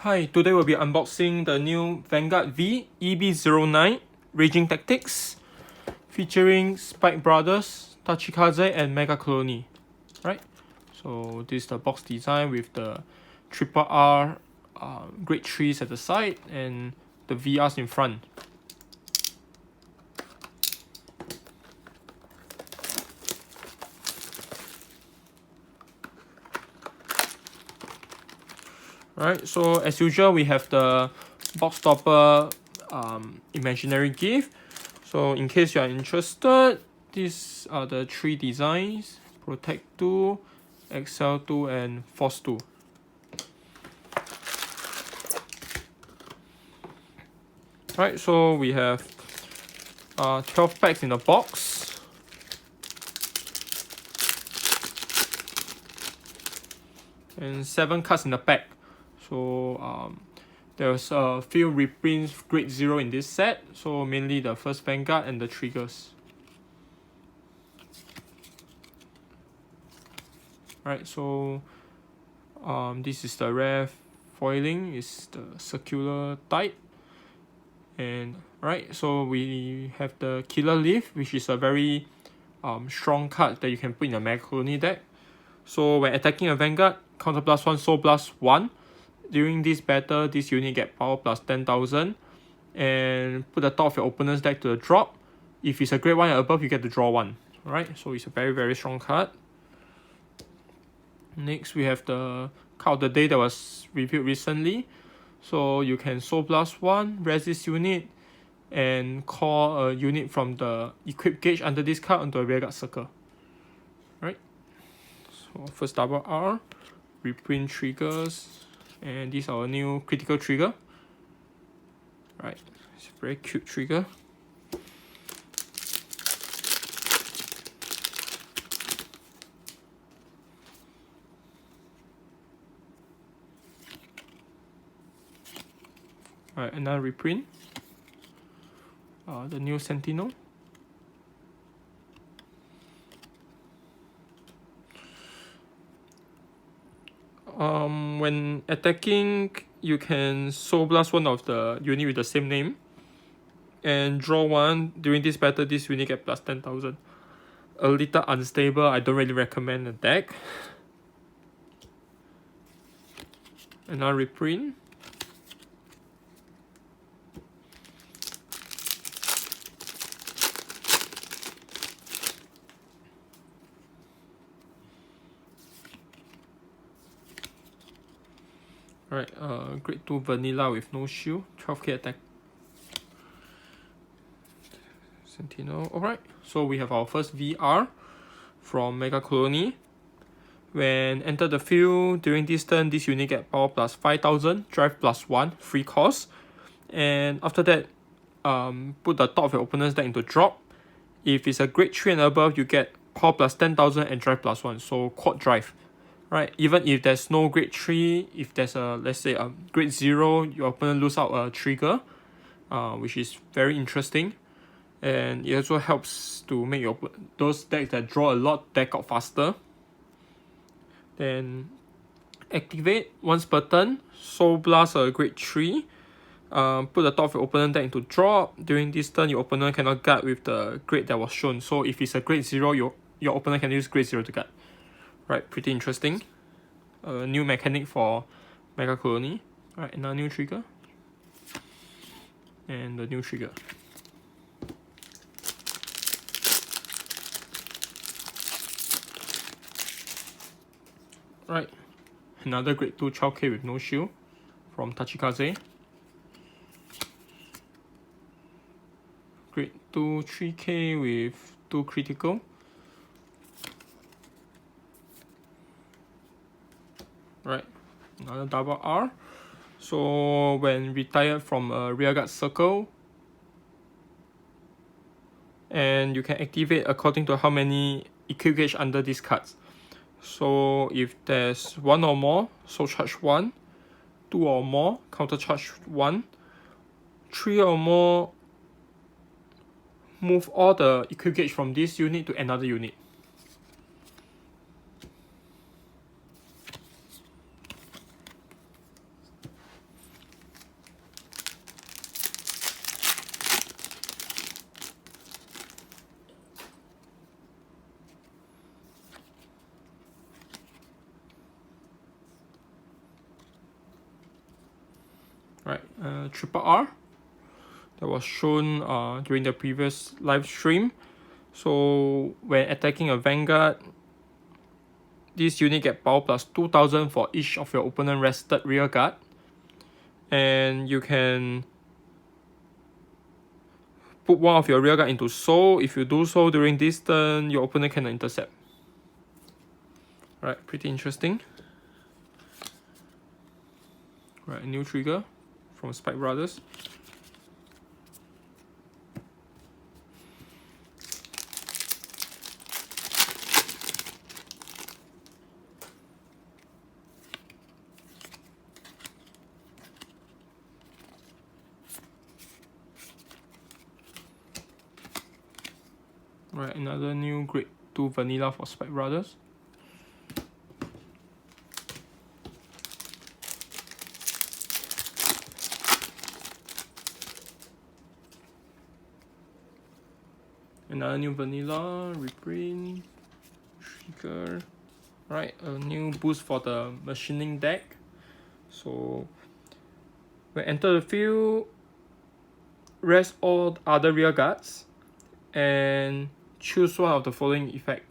Hi, today we'll be unboxing the new Vanguard VG-V-EB09 Raging Tactics featuring Spike Brothers, Tachikaze and Mega Clone. Right, so this is the box design with the triple R grade 3s at the side and the VRs in front. Right, so as usual we have the box topper imaginary gift. So in case you are interested, these are the three designs: Protect 2, Excel 2 and Force 2. Right, so we have 12 packs in the box. And 7 cards in the pack. So there's a few reprints grade 0 in this set, so mainly the first Vanguard and the triggers. Right, so this is the rare foiling, is the circular type. And right, so we have the Killer Leaf, which is a very strong card that you can put in a Mega Clone deck. So when attacking a Vanguard, counter +1, soul +1. During this battle, this unit get power plus 10,000 and put the top of your opponent's deck to the drop. If it's a grade 1 and above, you get to draw 1. Alright, so it's a very strong card. Next, we have the card of the day that was reviewed recently. So you can soul +1, resist unit, and call a unit from the equip gauge under this card onto a rearguard circle. Right. So first double R, reprint triggers. And this is our new critical trigger. Right, it's a very cute trigger. Alright, another reprint. The new Sentinel. When attacking, you can soul blast one of the unit with the same name and draw 1. During this battle, this unit get plus 10,000. A little unstable, I don't really recommend the deck. Another reprint. Alright, grade 2 vanilla with no shield, 12k attack. Sentinel. Alright, so we have our first VR from Mega Clone. When enter the field, during this turn, this unit get power plus 5,000, drive +1, free cost. And after that, put the top of your opponent's deck into drop. If it's a grade 3 and above, you get power plus 10,000 and drive +1, so quad drive. Right, even if there's no grade 3, if there's a, let's say a grade 0, your opponent lose out a trigger, which is very interesting. And it also helps to make your those decks that draw a lot deck out faster. Then activate once per turn, soul blast a grade 3. Put the top of your opponent deck into drop. During this turn, your opponent cannot guard with the grade that was shown. So if it's a grade 0, your opponent can use grade 0 to guard. Right, pretty interesting. A new mechanic for Mega Clone. Alright, another new trigger. And the new trigger. Right, another grade 2 12k with no shield from Tachikaze. Grade 2 3k with 2 critical. Right, another double R. So when retired from a rearguard circle, and you can activate according to how many equip gauge under these cards. So if there's 1 or more, soul charge 1, 2 or more, counter charge 1, 3 or more, move all the equip gauge from this unit to another unit. Right, triple R that was shown during the previous live stream. So when attacking a Vanguard, this unit get power plus 2000 for each of your opponent rested rear guard. And you can put one of your rear guard into soul. If you do so during this turn, your opponent can intercept. Right, pretty interesting. Right, a new trigger from Spike Brothers. Right, another new grade 2 vanilla for Spike Brothers. Another new vanilla, reprint, trigger. Right, a new boost for the machining deck. So when enter the field, rest all other rear guards and choose one of the following effect.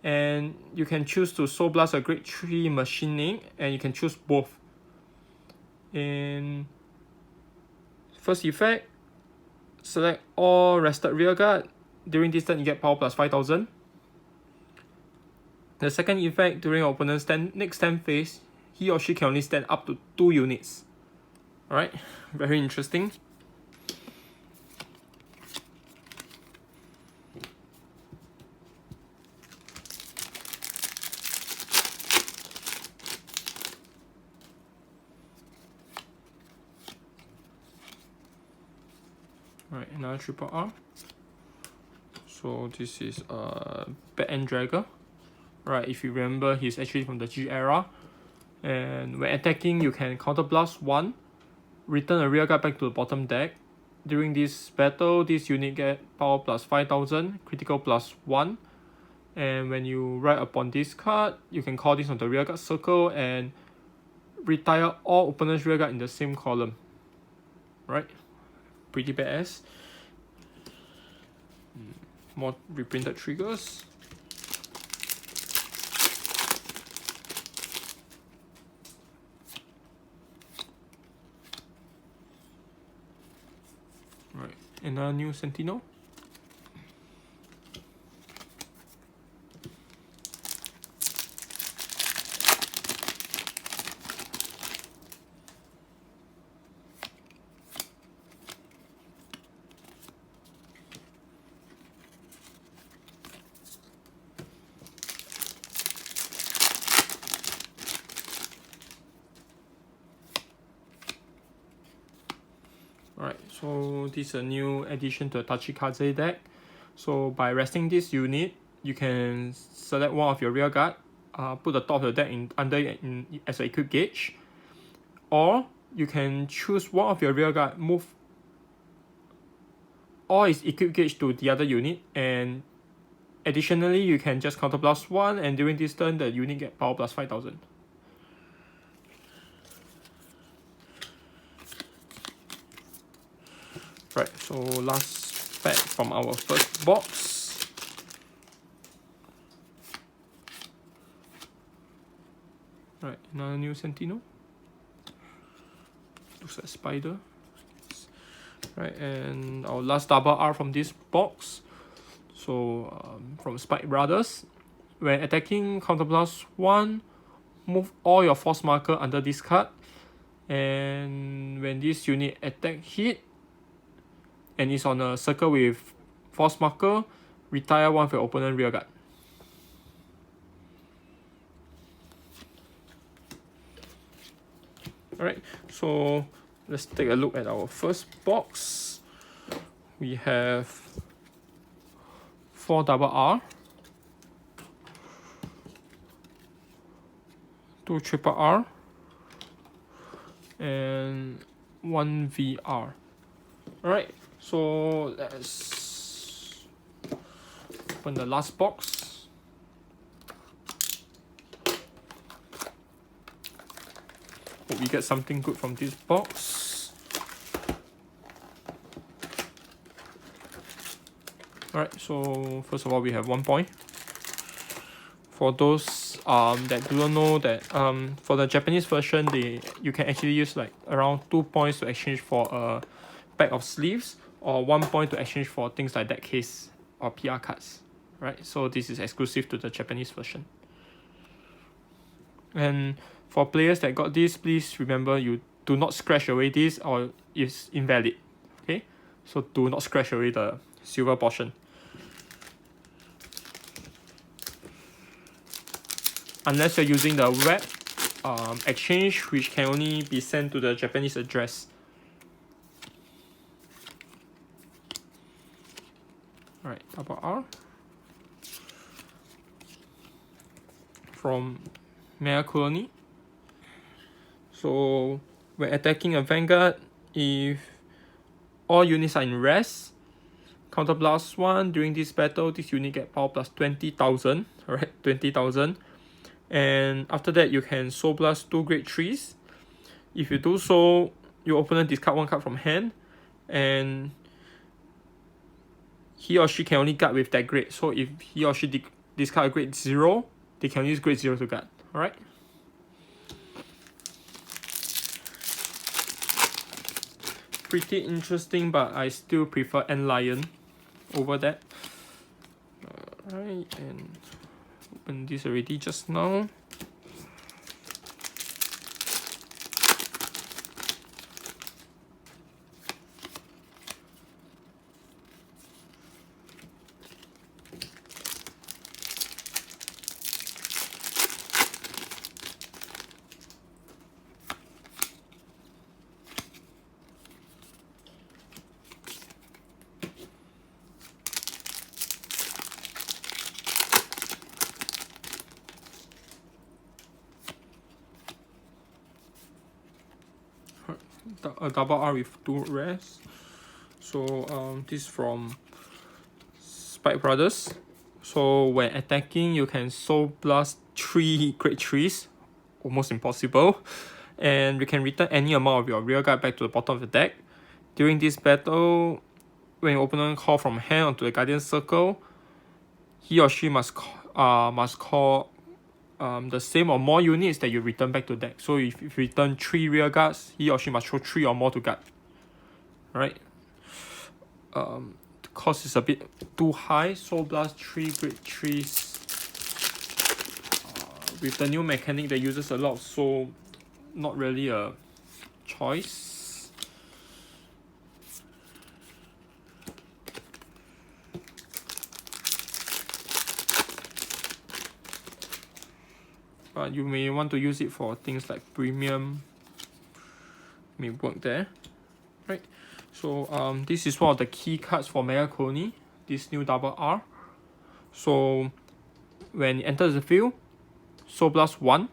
And you can choose to Soul Blast a grade 3 machining, and you can choose both. In first effect, select all rested rear guard. During this turn, you get power plus 5000. The second effect, during your opponent's next stand phase, he or she can only stand up to 2 units. Alright, very interesting. Alright, another triple R. So this is a back-end dragger. Right, if you remember, he's actually from the G era. And when attacking, you can counter blast 1, return a rear guard back to the bottom deck. During this battle, this unit get power plus 5000, critical plus 1. And when you ride upon this card, you can call this on the rear guard circle and retire all opponent's rear guard in the same column. Right, pretty badass. More reprinted triggers. Right, another new Sentinel. Alright, so this is a new addition to the Tachikaze deck. So by resting this unit, you can select one of your rear guard, put the top of the deck as an equip gauge, or you can choose one of your rear guard, move all its equip gauge to the other unit, and additionally you can just counter blast 1, and during this turn the unit get power plus 5000. Right, so last pack from our first box. Right, another new Sentinel. Looks like a spider. Right, and our last double R from this box. So from Spike Brothers. When attacking, counter blast 1, move all your force marker under this card. And when this unit attack hit, and is on a circle with force marker, retire one of your opponent rear guard. Alright, so let's take a look at our first box. We have 4 double R, 2 triple R, and 1 VR. Alright, so let's open the last box. Hope we get something good from this box. Alright, so first of all we have 1 point. For those that do not know that for the Japanese version, you can actually use like around 2 points to exchange for a pack of sleeves, or 1 point to exchange for things like that case or PR cards. Right, so this is exclusive to the Japanese version. And for players that got this, please remember you do not scratch away this or it's invalid. Okay, so do not scratch away the silver portion. Unless you're using the web exchange, which can only be sent to the Japanese address. Alright, double R. From Mega Colony. So when attacking a Vanguard, if all units are in rest, counter blast 1, during this battle, this unit get power plus 20,000. Alright, 20,000. And after that, you can Soul Blast 2 grade 3s. If you do so, your opponent discard 1 card from hand, and he or she can only guard with that grade. So if he or she discard a grade 0, they can use grade 0 to guard. Alright. Pretty interesting, but I still prefer Ant Lion over that. Alright, and open this already just now. A double R with 2 rares. So this is from Spike Brothers. So when attacking, you can Soul Blast 3 grade 3s, almost impossible, and you can return any amount of your rear guard back to the bottom of the deck. During this battle, when your opponent call from hand onto the Guardian Circle, he or she must call the same or more units that you return back to deck. So if you return 3 rear guards, he or she must throw 3 or more to guard. Right? The cost is a bit too high. Soul Blast 3 grade 3s. With the new mechanic that uses a lot of soul, not really a choice. But you may want to use it for things like premium. May work there. Right. So this is one of the key cards for Mega Colony, this new double R. So when it enters the field, Soul Blast 1.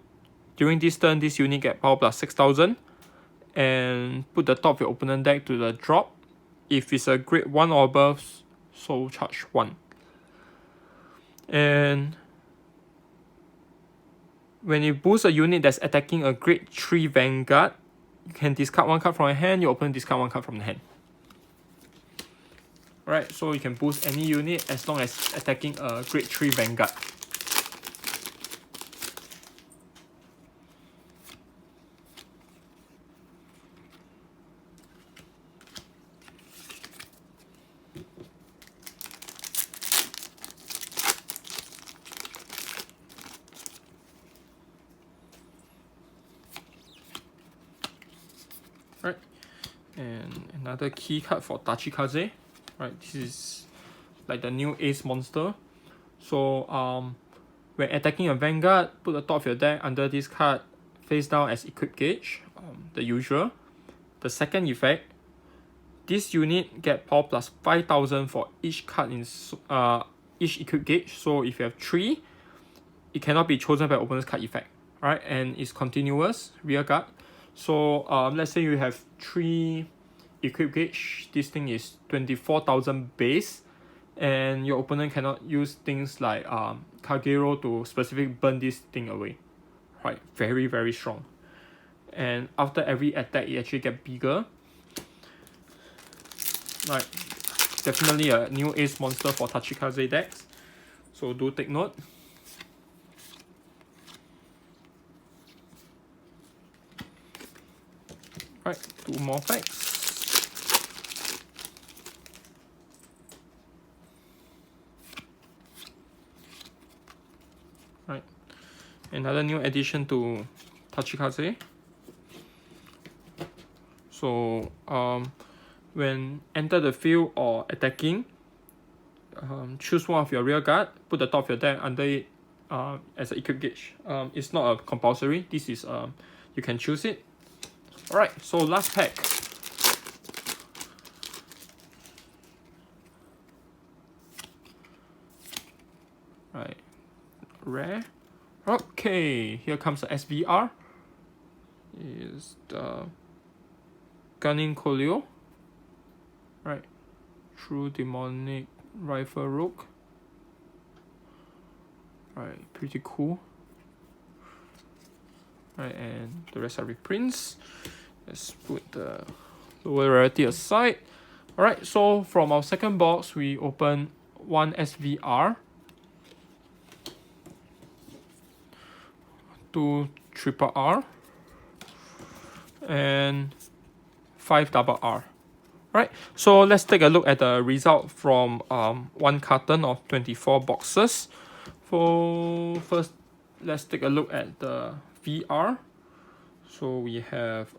During this turn, this unit get power plus 6,000. And put the top of your opponent deck to the drop. If it's a grade 1 or above, Soul Charge 1. And when you boost a unit that's attacking a grade 3 Vanguard, you can discard 1 card from your hand, your opponent discard 1 card from the hand. Alright, so you can boost any unit as long as attacking a grade 3 Vanguard. Right, and another key card for Tachikaze. Right, this is like the new ace monster. So when attacking a Vanguard, put the top of your deck under this card face down as equip gauge, the usual. The second effect, this unit get power plus 5,000 for each card in each equip gauge. So if you have 3, it cannot be chosen by opponent's card effect. Right, and it's continuous rear guard. So let's say you have 3 equip gauge, this thing is 24,000 base, and your opponent cannot use things like Kagero to specifically burn this thing away. Right, very very strong. And after every attack, it actually gets bigger. Right, definitely a new ace monster for Tachikaze decks. So do take note. Right, 2 more packs. Right, another new addition to Tachikaze. So when enter the field or attacking, choose one of your rear guard, put the top of your deck under it as an equip gauge. It's not a compulsory. This is you can choose it. Alright, so last pack. Right, rare. Okay, here comes the SVR. Is the Gunning Colio. Right, True Demonic Rifle Rook. Right, pretty cool. Right, and the rest are reprints. Let's put the lower rarity aside. Alright, so from our second box, we open 1 SVR, 2 triple R, and 5 double R. Right, so let's take a look at the result from 1 carton of 24 boxes. For first, let's take a look at the VR. So we have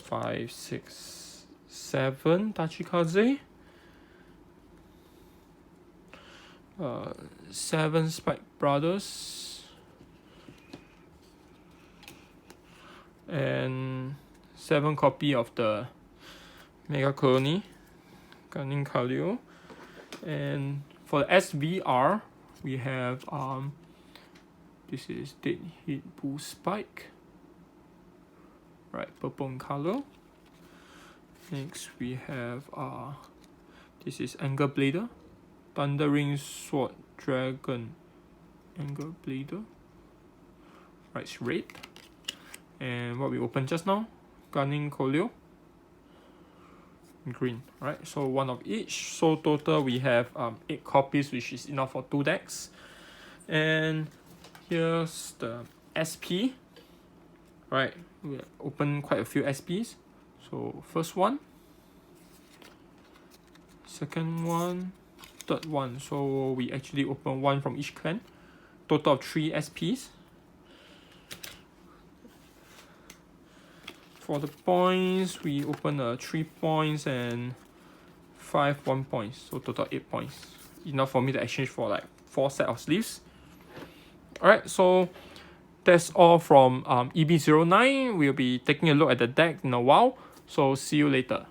5, 6, 7 Tachikaze, 7 Spike Brothers, and 7 copy of the Mega Colony, Gunning Kaleo. And for the SVR, we have this is Dead Hit Bull Spike. Right, purple in color. Next we have this is Anger Blader, Thundering Sword Dragon, Anger Blader. Right, it's red. And what we opened just now, Gunning Colio, green. Right, so 1 of each. So total we have 8 copies, which is enough for 2 decks. And here's the SP. Right, we open quite a few SPs. So first one, second one, third one. So we actually open 1 from each clan. Total of 3 SPs. For the points, we open 3 points and 5 1 points. So total 8 points. Enough for me to exchange for like 4 sets of sleeves. Alright, so that's all from EB09. We'll be taking a look at the deck in a while. So see you later.